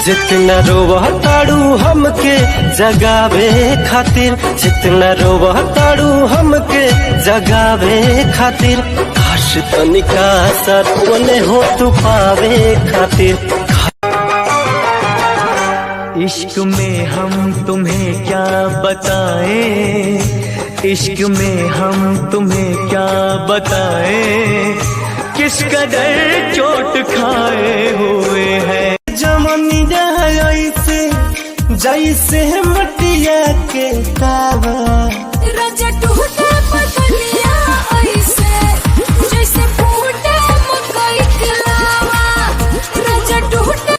जितना रोवताड़ू हमके जगावे खातिर, जितना रोवताड़ू हमके जगावे खातिर, काश तनिका सपने हो तू पावे खातिर। इश्क में हम तुम्हें क्या बताएं, इश्क में हम तुम्हें क्या बताएं, किस कदर चोट खाए हुए हैं। जमनी ऐसे जैसे मटिया के तावा, राजा टूटे पतलिया ऐसे जैसे फूटे मकई के लावा, राजा टूटे।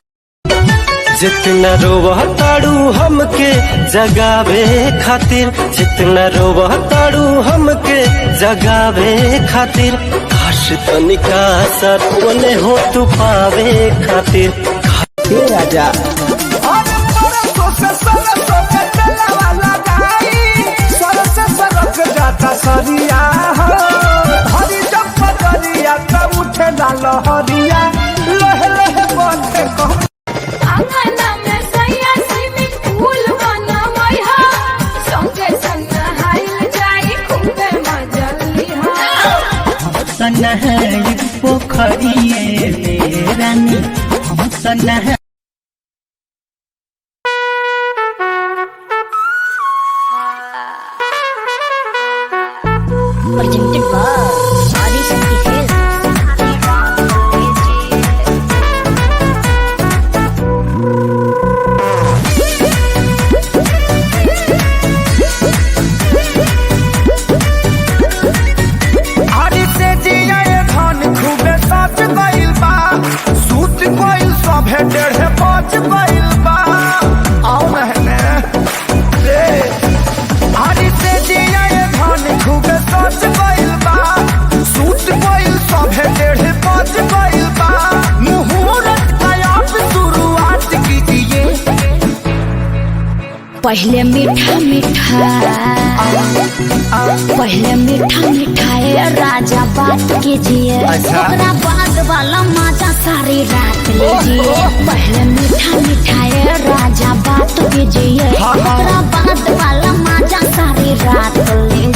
जितना रोवताड़ू हमके जगावे खातिर, जितना रोवताड़ू हमके जगावे खातिर, काश तनिका सपने हो तू पावे खातिर। राजा सरिया हरी जब पगरिया तब उठे लहरिया लह लह बंधे आंगना में सैया स्विमिंग पूल बनावई हा, संगे संग हाइल जाई खूबे मजा लिहा। सनहरी पोखरिए में रानी हम सनहरी। Presented by Adi Shakti Films. हरी से जिया धन खूबे सच गइल बा, सूत गइल सभे 1.5 गइल बा। आओ महने हरी से जिया धन खूबे सच गइल बा, सूत गइल सभे 1.5 गइल बा। मुहूर्त का आप शुरुआत कीजिए। पहले मीठा मीठा, पहले मीठा मिठाई राजा बात कीजिए, ओकरा बाद वाला मजा सारी रात लीजिए। पहले मीठा मिठाई राजा बात कीजिए, ओकरा बाद वाला मजा सारी रात लीजिए।